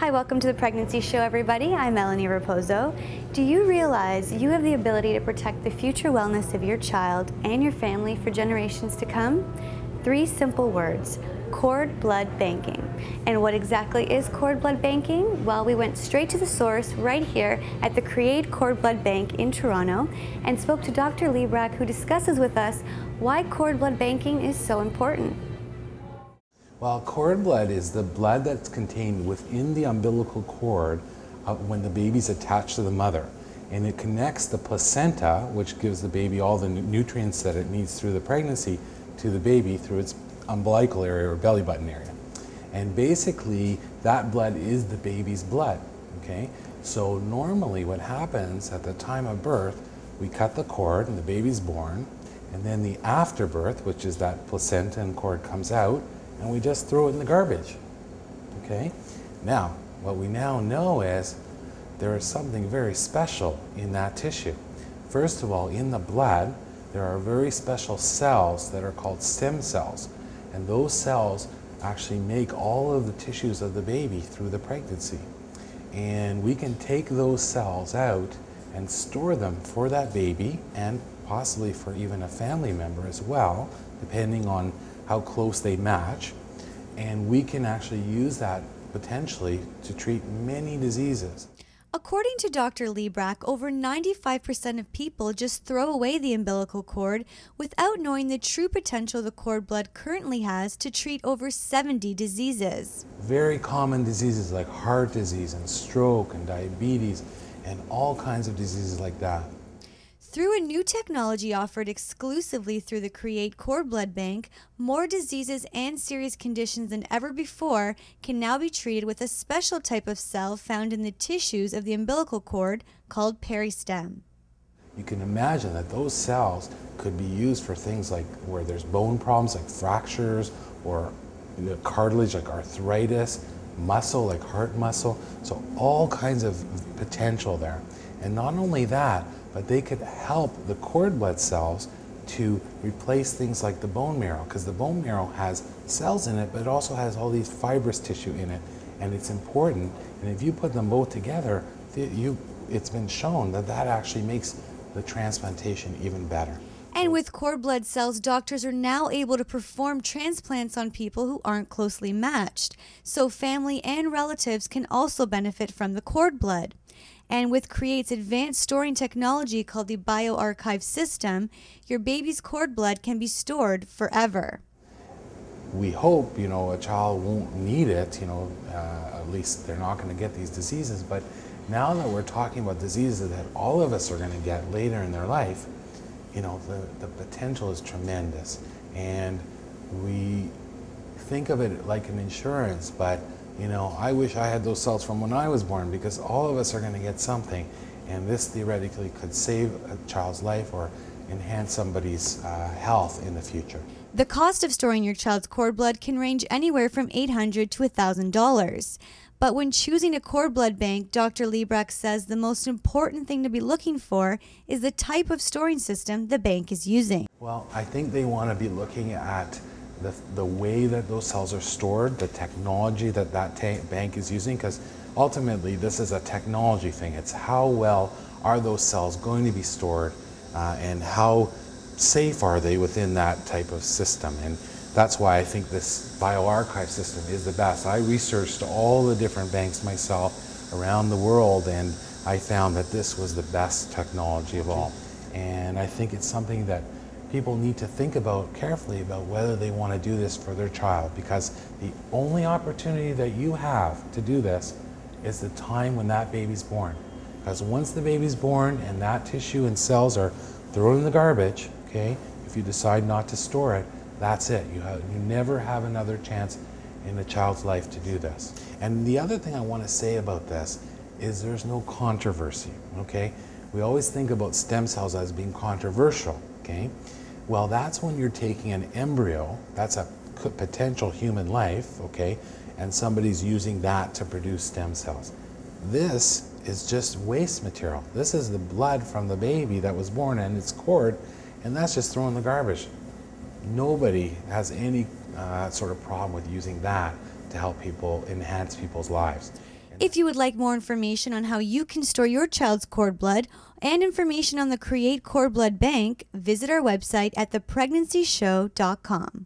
Hi, welcome to the Pregnancy Show, everybody. I'm Melanie Raposo. Do you realize you have the ability to protect the future wellness of your child and your family for generations to come? 3 simple words: cord blood banking. And what exactly is cord blood banking? Well, we went straight to the source right here at the CReATe Cord Blood Bank in Toronto and spoke to Dr. Liebrecht, who discusses with us why cord blood banking is so important. Well, cord blood is the blood that's contained within the umbilical cord when the baby's attached to the mother. And it connects the placenta, which gives the baby all the nutrients that it needs through the pregnancy, to the baby through its umbilical area or belly button area. And basically, that blood is the baby's blood, okay? So normally what happens at the time of birth, we cut the cord and the baby's born, and then the afterbirth, which is that placenta and cord, comes out, and we just throw it in the garbage, okay? Now, what we now know is there is something very special in that tissue. First of all, in the blood, there are very special cells that are called stem cells, and those cells actually make all of the tissues of the baby through the pregnancy. And we can take those cells out and store them for that baby and possibly for even a family member as well, depending on how close they match, and we can actually use that potentially to treat many diseases. According to Dr. Liebrecht, over 95% of people just throw away the umbilical cord without knowing the true potential the cord blood currently has to treat over 70 diseases. Very common diseases like heart disease and stroke and diabetes and all kinds of diseases like that. Through a new technology offered exclusively through the CReATe Cord Blood Bank, more diseases and serious conditions than ever before can now be treated with a special type of cell found in the tissues of the umbilical cord called peristem. You can imagine that those cells could be used for things like where there's bone problems like fractures, or cartilage like arthritis, muscle like heart muscle, so all kinds of potential there. And not only that, but they could help the cord blood cells to replace things like the bone marrow, because the bone marrow has cells in it, but it also has all these fibrous tissue in it, and it's important. And if you put them both together, it's been shown that that actually makes the transplantation even better. And with cord blood cells, doctors are now able to perform transplants on people who aren't closely matched, so family and relatives can also benefit from the cord blood. And with CReATe's advanced storing technology called the bioarchive system, your baby's cord blood can be stored forever. We hope, a child won't need it, at least they're not going to get these diseases. But now that we're talking about diseases that all of us are going to get later in their life, the potential is tremendous. And we think of it like an insurance, but I wish I had those cells from when I was born, because all of us are going to get something, and this theoretically could save a child's life or enhance somebody's health in the future. The cost of storing your child's cord blood can range anywhere from $800 to $1,000. But when choosing a cord blood bank, Dr. Liebrecht says the most important thing to be looking for is the type of storing system the bank is using. Well, I think they want to be looking at the way that those cells are stored, the technology that bank is using, because ultimately this is a technology thing. It's how well are those cells going to be stored, and how safe are they within that type of system. And that's why I think this bioarchive system is the best. I researched all the different banks myself around the world, and I found that this was the best technology of all. And I think it's something that people need to think about carefully about whether they want to do this for their child, because the only opportunity that you have to do this is the time when that baby's born. Because once the baby's born and that tissue and cells are thrown in the garbage, okay, if you decide not to store it, that's it. You never have another chance in a child's life to do this. And the other thing I want to say about this is there's no controversy, okay? We always think about stem cells as being controversial, okay? Well, that's when you're taking an embryo, that's a potential human life, okay, and somebody's using that to produce stem cells. This is just waste material. This is the blood from the baby that was born and its cord, and that's just thrown in the garbage. Nobody has any sort of problem with using that to help people enhance people's lives. If you would like more information on how you can store your child's cord blood and information on the CReATe Cord Blood Bank, visit our website at thepregnancy.show.com.